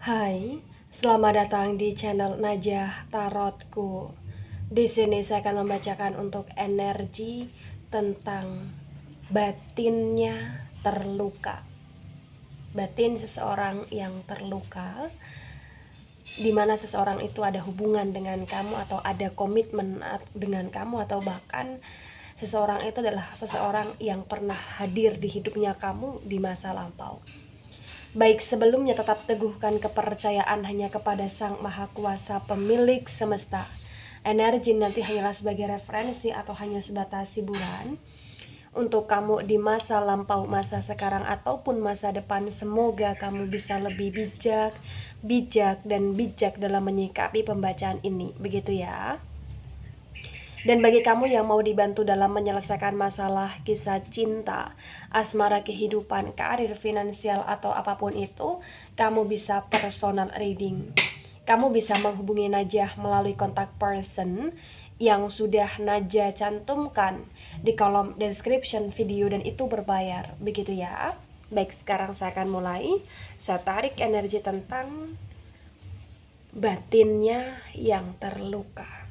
Hai, selamat datang di channel Najah Tarotku. Di sini saya akan membacakan untuk energi tentang batinnya terluka. Batin seseorang yang terluka, di mana seseorang itu ada hubungan dengan kamu atau ada komitmen dengan kamu, atau bahkan seseorang itu adalah seseorang yang pernah hadir di hidupnya kamu di masa lampau. Baik sebelumnya, tetap teguhkan kepercayaan hanya kepada Sang Maha Kuasa pemilik semesta. Energi nanti hanyalah sebagai referensi atau hanya sebatas hiburan untuk kamu di masa lampau, masa sekarang, ataupun masa depan. Semoga kamu bisa lebih bijak dalam menyikapi pembacaan ini. Begitu ya. Dan bagi kamu yang mau dibantu dalam menyelesaikan masalah kisah cinta, asmara, kehidupan, karir, finansial, atau apapun itu, kamu bisa personal reading. Kamu bisa menghubungi Najah melalui kontak person yang sudah Najah cantumkan di kolom description video, dan itu berbayar. Begitu ya. Baik, sekarang saya akan mulai. Saya tarik energi tentang batinnya yang terluka.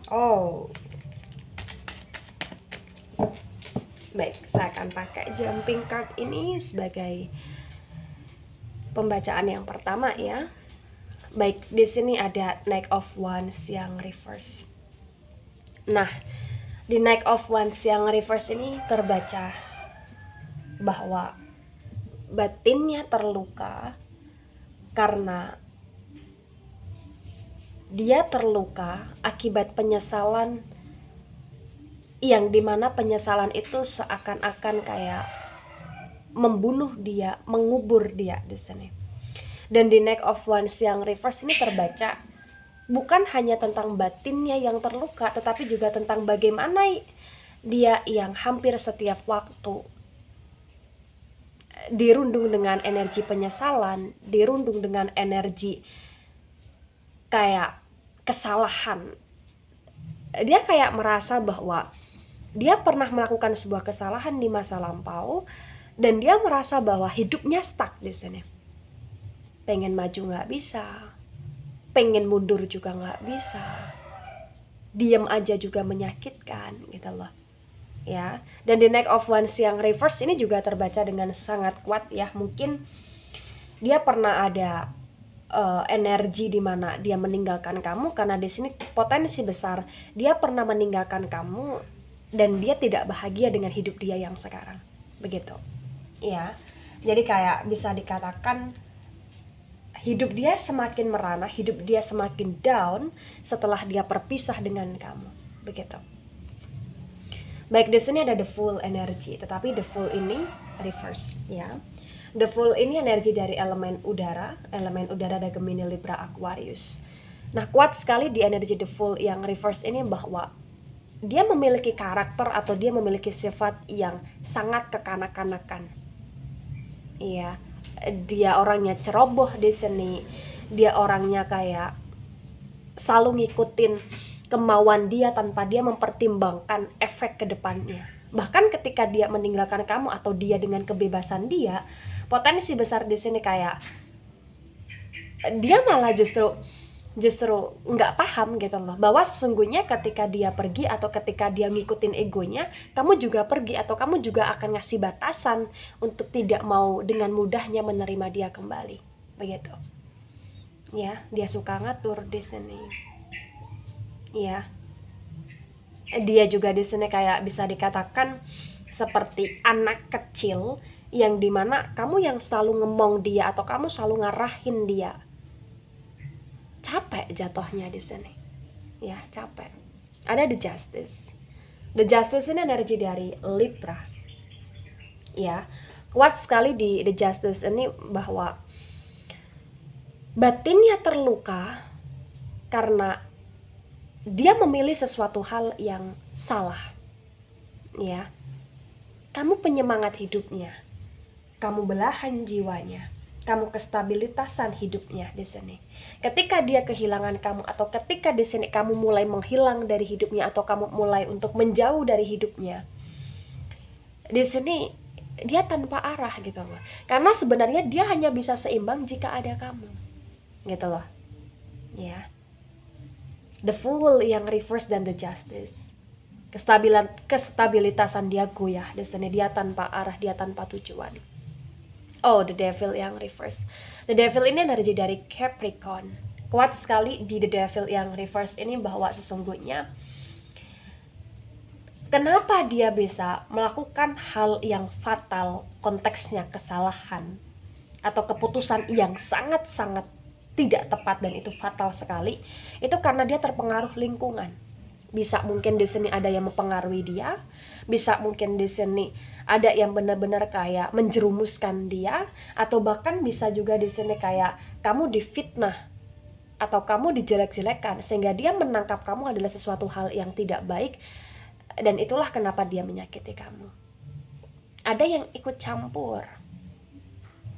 Oh, baik, saya akan pakai jumping card ini sebagai pembacaan yang pertama ya. Baik, di sini ada Knight of Wands yang reverse. Nah, di Knight of Wands yang reverse ini terbaca bahwa batinnya terluka karena dia terluka akibat penyesalan, yang dimana penyesalan itu seakan-akan kayak membunuh dia, mengubur dia di sini. Dan di Knight of Wands yang reverse ini terbaca bukan hanya tentang batinnya yang terluka, tetapi juga tentang bagaimana dia yang hampir setiap waktu dirundung dengan energi penyesalan, dirundung dengan energi kayak kesalahan. Dia kayak merasa bahwa dia pernah melakukan sebuah kesalahan di masa lampau, dan dia merasa bahwa hidupnya stuck di sini. Pengen maju nggak bisa, pengen mundur juga nggak bisa, diam aja juga menyakitkan gitu loh ya. Dan the Knight of Wands yang reverse ini juga terbaca dengan sangat kuat ya. Mungkin dia pernah ada energi di mana dia meninggalkan kamu, karena di sini potensi besar dia pernah meninggalkan kamu dan dia tidak bahagia dengan hidup dia yang sekarang. Begitu ya. Jadi kayak bisa dikatakan hidup dia semakin merana, hidup dia semakin down setelah dia berpisah dengan kamu. Begitu. Baik, di sini ada the Fool energy, tetapi the Fool ini reverse ya. The Fool ini energi dari elemen udara ada Gemini, Libra, Aquarius. Nah, kuat sekali di energi the Fool yang reverse ini bahwa dia memiliki karakter atau dia memiliki sifat yang sangat kekanak-kanakan. Iya, dia orangnya ceroboh di sini. Dia orangnya kayak selalu ngikutin kemauan dia tanpa dia mempertimbangkan efek ke depannya. Bahkan ketika dia meninggalkan kamu atau dia dengan kebebasan dia, potensi besar di sini kayak dia malah justru nggak paham gitu loh, bahwa sesungguhnya ketika dia pergi atau ketika dia ngikutin egonya, kamu juga pergi atau kamu juga akan ngasih batasan untuk tidak mau dengan mudahnya menerima dia kembali. Begitu ya, dia suka ngatur di sini ya. Dia juga di sini kayak bisa dikatakan seperti anak kecil yang dimana kamu yang selalu ngemong dia atau kamu selalu ngarahin dia. Capek jatuhnya di sini. Ya, capek. Ada the Justice. The Justice ini energi dari Libra. Ya, kuat sekali di the Justice ini bahwa batinnya terluka karena dia memilih sesuatu hal yang salah. Ya. Kamu penyemangat hidupnya. Kamu belahan jiwanya. kamu kestabilitasan hidupnya di sini. Ketika dia kehilangan kamu, atau ketika di sini kamu mulai menghilang dari hidupnya, atau kamu mulai untuk menjauh dari hidupnya, di sini dia tanpa arah gitu loh. Karena sebenarnya dia hanya bisa seimbang jika ada kamu, gitu loh. Ya, the Fool yang reverse dan the Justice. Kestabilitasan dia goyah di sini, dia tanpa arah, dia tanpa tujuan. Oh, the Devil yang reverse. The Devil ini energi dari Capricorn. Kuat sekali di the Devil yang reverse ini bahwa sesungguhnya kenapa dia bisa melakukan hal yang fatal, konteksnya kesalahan atau keputusan yang sangat-sangat tidak tepat dan itu fatal sekali, itu karena dia terpengaruh lingkungan. Bisa mungkin di sini ada yang mempengaruhi dia, bisa mungkin di sini ada yang benar-benar kayak menjerumuskan dia, atau bahkan bisa juga di sini kayak kamu difitnah atau kamu dijelek-jelekan sehingga dia menangkap kamu adalah sesuatu hal yang tidak baik, dan itulah kenapa dia menyakiti kamu. Ada yang ikut campur,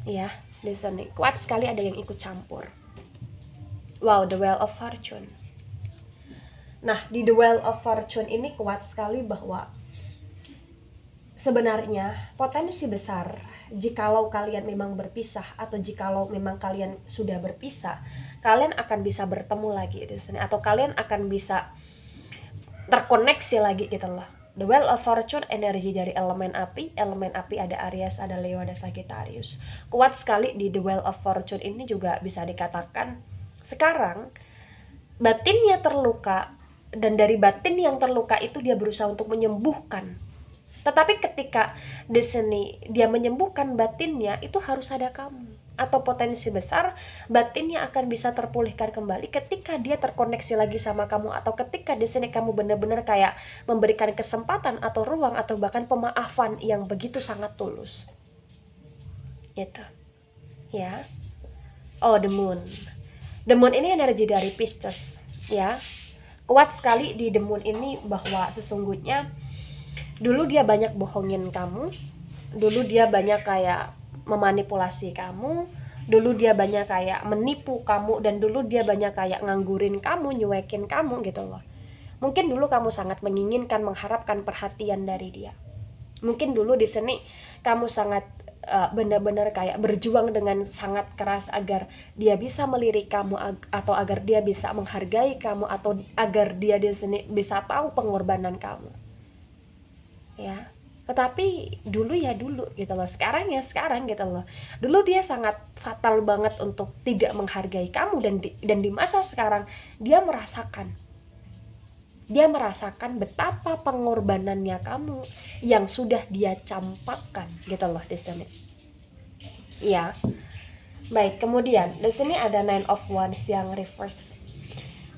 ya di sini kuat sekali ada yang ikut campur. Wow, the Wheel of Fortune. Nah, di The Wheel of Fortune ini kuat sekali bahwa sebenarnya potensi besar jikalau kalian memang berpisah, atau jikalau memang kalian sudah berpisah, kalian akan bisa bertemu lagi di sini, atau kalian akan bisa terkoneksi lagi gitu loh. The Wheel of Fortune energi dari elemen api ada Aries, ada Leo, ada Sagittarius. Kuat sekali di The Wheel of Fortune ini juga bisa dikatakan sekarang batinnya terluka, dan dari batin yang terluka itu dia berusaha untuk menyembuhkan. Tetapi ketika di sini dia menyembuhkan batinnya, itu harus ada kamu, atau potensi besar batinnya akan bisa terpulihkan kembali ketika dia terkoneksi lagi sama kamu, atau ketika di sini kamu benar-benar kayak memberikan kesempatan atau ruang atau bahkan pemaafan yang begitu sangat tulus. Itu. Ya. Oh, the Moon. The Moon ini energi dari Pisces, ya. Kuat sekali di The Moon ini bahwa sesungguhnya dulu dia banyak bohongin kamu, dulu dia banyak kayak memanipulasi kamu, dulu dia banyak kayak menipu kamu, dan dulu dia banyak kayak nganggurin kamu, nyuekin kamu gitu loh. Mungkin dulu kamu sangat menginginkan, mengharapkan perhatian dari dia. Mungkin dulu di sini kamu sangat benar-benar kayak berjuang dengan sangat keras agar dia bisa melirik kamu, atau agar dia bisa menghargai kamu, atau agar dia di sini bisa tahu pengorbanan kamu. Ya, tetapi dulu ya dulu gitu loh, sekarang ya sekarang gitu loh. Dulu dia sangat fatal banget untuk tidak menghargai kamu, dan di masa sekarang dia merasakan betapa pengorbanannya kamu yang sudah dia campakkan gitu loh di sini. Iya. Baik, kemudian di sini ada Nine of Wands yang reverse.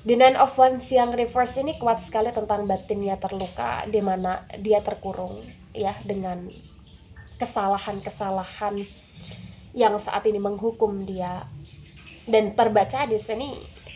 Di Nine of Wands yang reverse ini kuat sekali tentang batinnya terluka, di mana dia terkurung ya dengan kesalahan-kesalahan yang saat ini menghukum dia. Dan terbaca di sini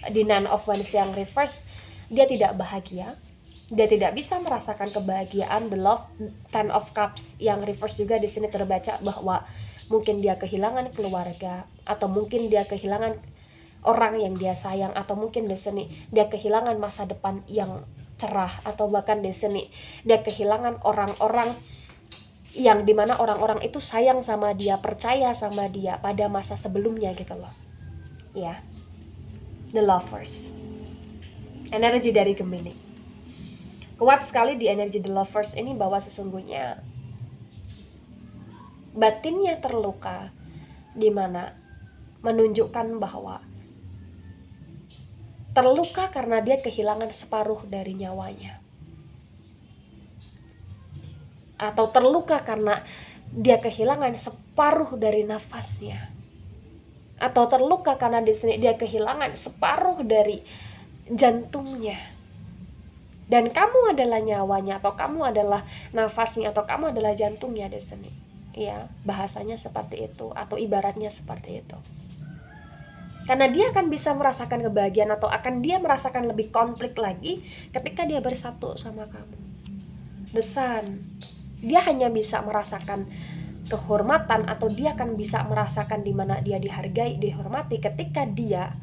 di Nine of Wands yang reverse, dia tidak bahagia, dia tidak bisa merasakan kebahagiaan. The Love, Ten of Cups yang reverse juga di sini terbaca bahwa mungkin dia kehilangan keluarga, atau mungkin dia kehilangan orang yang dia sayang, atau mungkin di sini dia kehilangan masa depan yang cerah, atau bahkan di sini dia kehilangan orang-orang yang dimana orang-orang itu sayang sama dia, percaya sama dia pada masa sebelumnya gitu loh. Ya, The Lovers, energi dari Gemini. Kuat sekali di energi The Lovers ini bahwa sesungguhnya batinnya terluka, di mana menunjukkan bahwa terluka karena dia kehilangan separuh dari nyawanya, atau terluka karena dia kehilangan separuh dari nafasnya, atau terluka karena di sini dia kehilangan separuh dari jantungnya. Dan kamu adalah nyawanya, atau kamu adalah nafasnya, atau kamu adalah jantungnya di sini. Ya, bahasanya seperti itu, atau ibaratnya seperti itu. Karena dia akan bisa merasakan kebahagiaan, atau akan dia merasakan lebih konflik lagi ketika dia bersatu sama kamu. The Sun, dia hanya bisa merasakan kehormatan, atau dia akan bisa merasakan di mana dia dihargai, dihormati ketika dia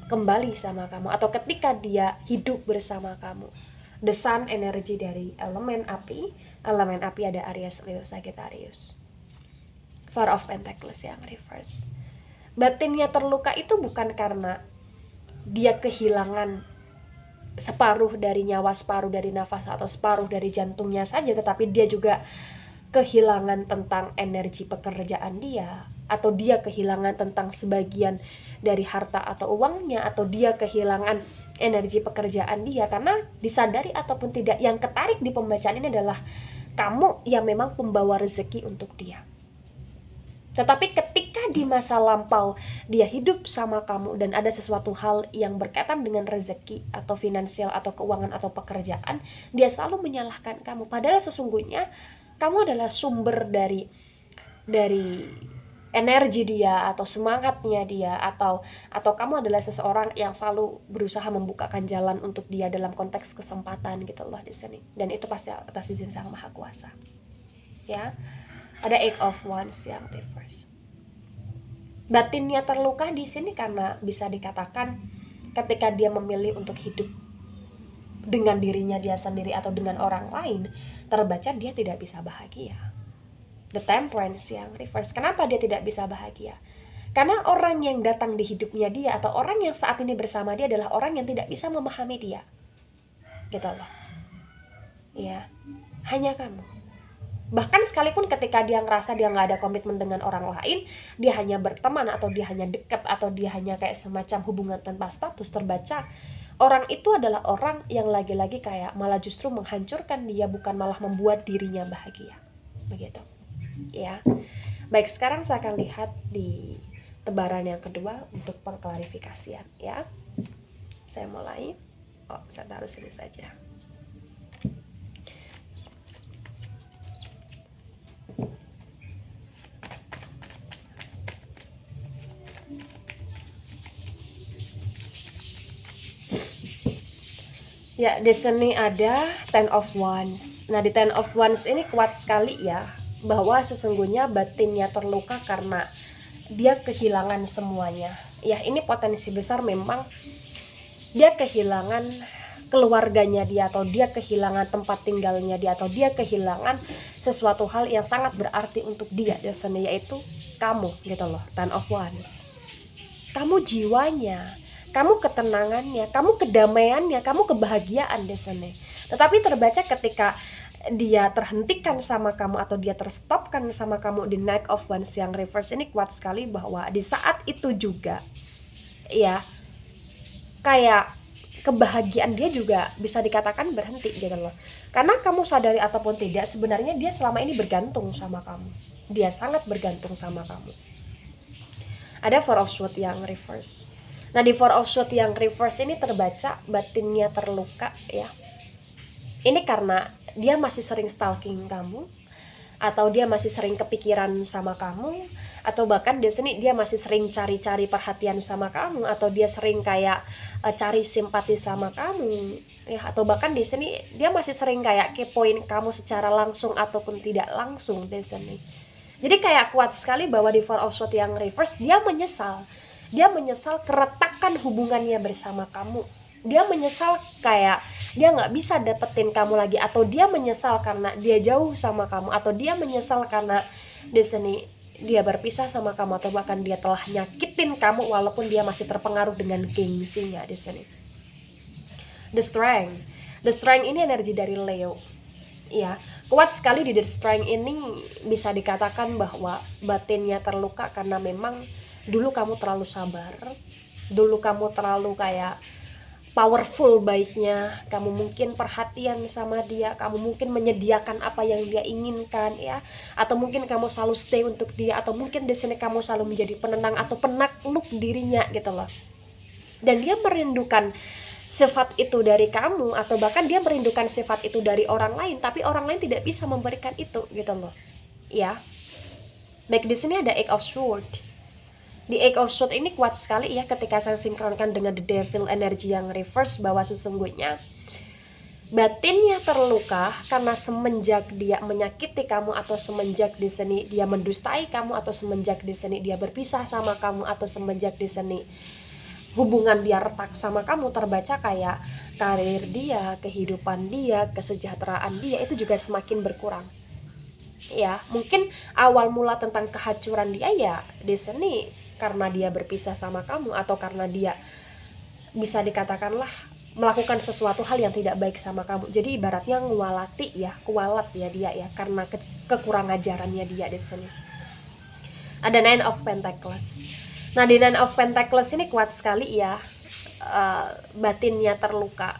kembali sama kamu atau ketika dia hidup bersama kamu. The Sun, energi dari elemen api. Elemen api ada Aries, Leo, Sagittarius. Four of Pentacles yang reverse. Batinnya terluka itu bukan karena dia kehilangan separuh dari nyawa, separuh dari nafas, atau separuh dari jantungnya saja, tetapi dia juga kehilangan tentang energi pekerjaan dia, atau dia kehilangan tentang sebagian dari harta atau uangnya, atau dia kehilangan energi pekerjaan dia. Karena disadari ataupun tidak, yang ketarik di pembacaan ini adalah kamu yang memang pembawa rezeki untuk dia. Tetapi ketika di masa lampau dia hidup sama kamu dan ada sesuatu hal yang berkaitan dengan rezeki atau finansial atau keuangan atau pekerjaan, dia selalu menyalahkan kamu. Padahal sesungguhnya kamu adalah sumber dari energi dia atau semangatnya dia, atau kamu adalah seseorang yang selalu berusaha membukakan jalan untuk dia dalam konteks kesempatan gitu loh di sini. Dan itu pasti atas izin Sang Maha Kuasa. Ya. Ada Eight of Wands yang reverse. Batinnya terluka di sini karena bisa dikatakan ketika dia memilih untuk hidup dengan dirinya dia sendiri atau dengan orang lain, terbaca dia tidak bisa bahagia. The Temperance yang reverse. Kenapa dia tidak bisa bahagia? Karena orang yang datang di hidupnya dia atau orang yang saat ini bersama dia adalah orang yang tidak bisa memahami dia. Gitu loh. Ya, hanya kamu. Bahkan sekalipun ketika dia ngerasa dia nggak ada komitmen dengan orang lain, dia hanya berteman atau dia hanya dekat atau dia hanya kayak semacam hubungan tanpa status, terbaca orang itu adalah orang yang lagi-lagi kayak malah justru menghancurkan dia, bukan malah membuat dirinya bahagia. Begitu. Ya. Baik, sekarang saya akan lihat di tebaran yang kedua untuk pengklarifikasian ya. Saya mulai. Oh, saya taruh sini saja. Ya, di sini ada Ten of Wands. Nah, di Ten of Wands ini kuat sekali ya, bahwa sesungguhnya batinnya terluka karena dia kehilangan semuanya. Ya, ini potensi besar memang dia kehilangan keluarganya dia, atau dia kehilangan tempat tinggalnya dia, atau dia kehilangan sesuatu hal yang sangat berarti untuk dia di sini, yaitu kamu gitu loh. Ten of Wands. Kamu jiwanya, kamu ketenangannya, kamu kedamaiannya, kamu kebahagiaan di sini. Tetapi terbaca ketika dia terhentikan sama kamu atau dia terstopkan sama kamu di Knight of Wands yang reverse ini kuat sekali, bahwa di saat itu juga ya kayak kebahagiaan dia juga bisa dikatakan berhenti gitu loh. Karena kamu sadari ataupun tidak, sebenarnya dia selama ini bergantung sama kamu. Dia sangat bergantung sama kamu. Ada Four of Swords yang reverse. Nah, di Four of Swords yang reverse ini terbaca batinnya terluka ya. Ini karena dia masih sering stalking kamu, atau dia masih sering kepikiran sama kamu, atau bahkan di sini dia masih sering cari-cari perhatian sama kamu, atau dia sering kayak cari simpati sama kamu ya, atau bahkan di sini dia masih sering kayak kepoin kamu secara langsung ataupun tidak langsung di sini. Jadi kayak kuat sekali bahwa di Four of Swords yang reverse dia menyesal. Dia menyesal keretakan hubungannya bersama kamu. Dia menyesal kayak dia nggak bisa dapetin kamu lagi, atau dia menyesal karena dia jauh sama kamu, atau dia menyesal karena di sini dia berpisah sama kamu, atau bahkan dia telah nyakitin kamu walaupun dia masih terpengaruh dengan gengsinya di sini. The Strength ini energi dari Leo. Ya, kuat sekali di The Strength ini, bisa dikatakan bahwa batinnya terluka karena memang dulu kamu terlalu sabar, dulu kamu terlalu kayak powerful baiknya, kamu mungkin perhatian sama dia, kamu mungkin menyediakan apa yang dia inginkan ya, atau mungkin kamu selalu stay untuk dia, atau mungkin di sini kamu selalu menjadi penenang atau penakluk dirinya gitu loh. Dan dia merindukan sifat itu dari kamu, atau bahkan dia merindukan sifat itu dari orang lain, tapi orang lain tidak bisa memberikan itu gitu loh. Ya. Baik, di sini ada Eight of Swords. Di Eight of Swords ini kuat sekali ya ketika saya sinkronkan dengan The Devil energi yang reverse, bahwa sesungguhnya batinnya terluka karena semenjak dia menyakiti kamu, atau semenjak di sini dia mendustai kamu, atau semenjak di sini dia berpisah sama kamu, atau semenjak di sini hubungan dia retak sama kamu, terbaca kayak karir dia, kehidupan dia, kesejahteraan dia itu juga semakin berkurang. Ya, mungkin awal mula tentang kehancuran dia ya di sini karena dia berpisah sama kamu, atau karena dia bisa dikatakanlah melakukan sesuatu hal yang tidak baik sama kamu. Jadi ibaratnya kualat ya dia ya, karena kekurang ajarannya dia di sini. Ada Nine of Pentacles. Nah, di Nine of Pentacles ini kuat sekali ya, batinnya terluka.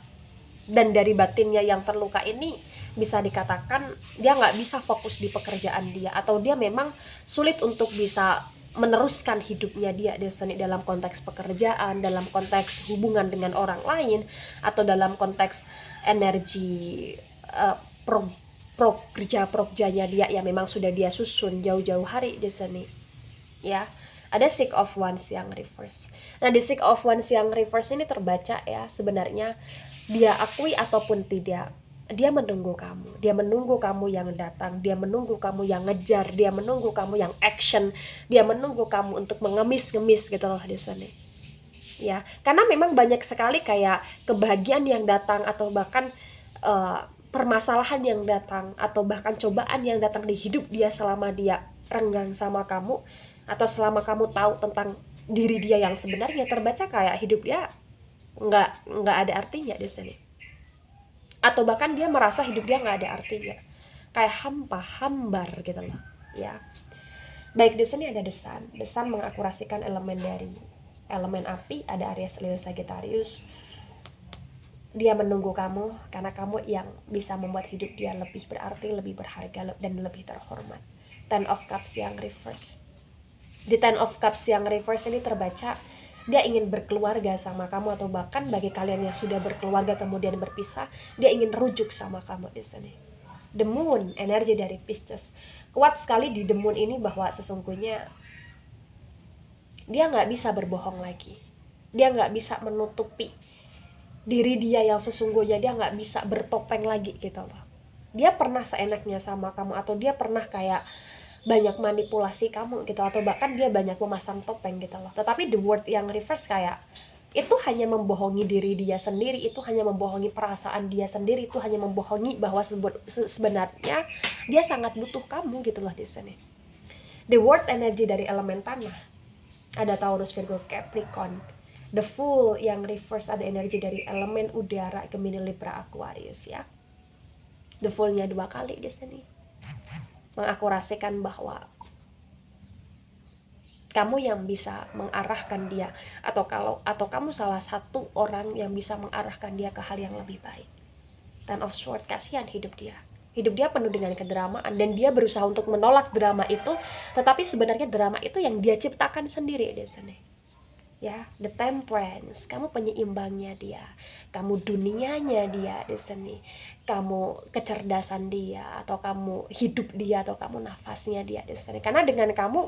Dan dari batinnya yang terluka ini bisa dikatakan dia nggak bisa fokus di pekerjaan dia, atau dia memang sulit untuk bisa meneruskan hidupnya dia di sini dalam konteks pekerjaan, dalam konteks hubungan dengan orang lain, atau dalam konteks energi kerjanya dia yang memang sudah dia susun jauh-jauh hari di sini. Ya, ada Six of Wands yang reverse. Nah, di Six of Wands yang reverse ini terbaca ya, sebenarnya dia akui ataupun tidak, dia menunggu kamu. Dia menunggu kamu yang datang, dia menunggu kamu yang ngejar, dia menunggu kamu yang action, dia menunggu kamu untuk mengemis-ngemis gitu loh di sini. Ya, karena memang banyak sekali kayak kebahagiaan yang datang, atau bahkan permasalahan yang datang, atau bahkan cobaan yang datang di hidup dia selama dia renggang sama kamu, atau selama kamu tahu tentang diri dia yang sebenarnya, terbaca kayak hidup dia nggak ada artinya di sini, atau bahkan dia merasa hidup dia nggak ada artinya, kayak hambar gitu loh ya. Baik, di sini ada desan mengakurasikan elemen dari elemen api, ada Aries, Leo, Sagittarius. Dia menunggu kamu karena kamu yang bisa membuat hidup dia lebih berarti, lebih berharga, dan lebih terhormat. Ten of Cups yang reverse. Di Ten of Cups yang reverse ini terbaca dia ingin berkeluarga sama kamu, atau bahkan bagi kalian yang sudah berkeluarga kemudian berpisah, dia ingin rujuk sama kamu di sini. The Moon, energi dari Pisces. Kuat sekali di The Moon ini bahwa sesungguhnya dia nggak bisa berbohong lagi. Dia nggak bisa menutupi diri dia yang sesungguhnya, dia nggak bisa bertopeng lagi gitu loh. Dia pernah seenaknya sama kamu, atau dia pernah kayak banyak manipulasi kamu gitu, atau bahkan dia banyak memasang topeng gitu loh. Tetapi the word yang reverse kayak itu hanya membohongi diri dia sendiri, itu hanya membohongi perasaan dia sendiri, itu hanya membohongi bahwa sebenarnya dia sangat butuh kamu gitu loh di sini. The word energi dari elemen tanah, ada Taurus, Virgo, Capricorn. The Fool yang reverse ada energi dari elemen udara, Gemini, Libra, Aquarius ya. The Fool-nya 2 kali di sini, mengakurasikan bahwa kamu yang bisa mengarahkan dia, atau kamu salah satu orang yang bisa mengarahkan dia ke hal yang lebih baik. Ten of Swords, kasihan hidup dia penuh dengan kedramaan, dan dia berusaha untuk menolak drama itu, tetapi sebenarnya drama itu yang dia ciptakan sendiri di sini. Ya, The Temperance, kamu penyeimbangnya dia, kamu dunianya dia di sini, kamu kecerdasan dia, atau kamu hidup dia, atau kamu nafasnya dia di sini. Karena dengan kamu,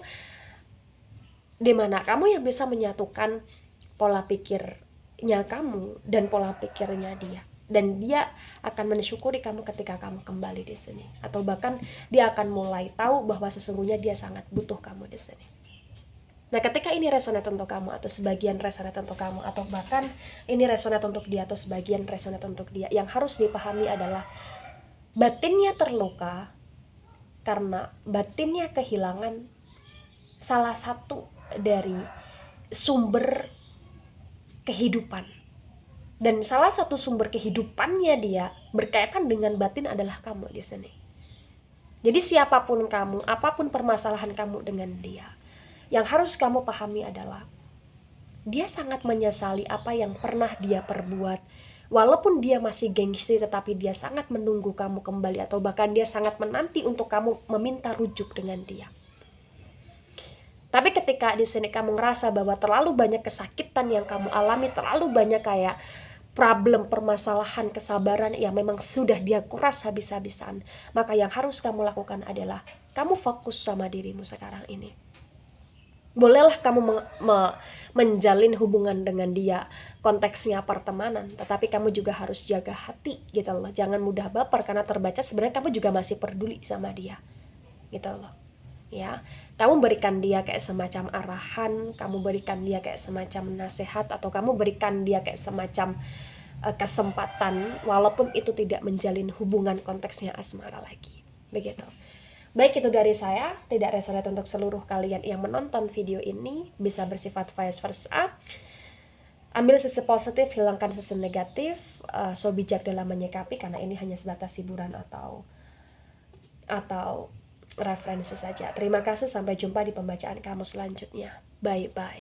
di mana kamu yang bisa menyatukan pola pikirnya kamu dan pola pikirnya dia, dan dia akan mensyukuri kamu ketika kamu kembali di sini, atau bahkan dia akan mulai tahu bahwa sesungguhnya dia sangat butuh kamu di sini. Nah, ketika ini resonate untuk kamu, atau sebagian resonate untuk kamu, atau bahkan ini resonate untuk dia, atau sebagian resonate untuk dia, yang harus dipahami adalah batinnya terluka karena batinnya kehilangan salah satu dari sumber kehidupan. Dan salah satu sumber kehidupannya dia berkaitan dengan batin adalah kamu di sini. Jadi siapapun kamu, apapun permasalahan kamu dengan dia, yang harus kamu pahami adalah dia sangat menyesali apa yang pernah dia perbuat. Walaupun dia masih gengsi, tetapi dia sangat menunggu kamu kembali, atau bahkan dia sangat menanti untuk kamu meminta rujuk dengan dia. Tapi ketika di sini kamu ngerasa bahwa terlalu banyak kesakitan yang kamu alami, terlalu banyak kayak problem, permasalahan, kesabaran yang memang sudah dia kuras habis-habisan, maka yang harus kamu lakukan adalah kamu fokus sama dirimu sekarang ini. Bolehlah kamu menjalin hubungan dengan dia, konteksnya pertemanan, tetapi kamu juga harus jaga hati gitu loh. Jangan mudah baper karena terbaca sebenarnya kamu juga masih peduli sama dia gitu loh. Ya, kamu berikan dia kayak semacam arahan, kamu berikan dia kayak semacam nasihat, atau kamu berikan dia kayak semacam kesempatan, walaupun itu tidak menjalin hubungan konteksnya asmara lagi. Begitu. Baik, itu dari saya, tidak resonate untuk seluruh kalian yang menonton video ini, bisa bersifat vice versa. Ambil sisi positif, hilangkan sisi negatif, so bijak dalam menyikapi karena ini hanya sebatas hiburan atau referensi saja. Terima kasih, sampai jumpa di pembacaan kamu selanjutnya. Bye bye.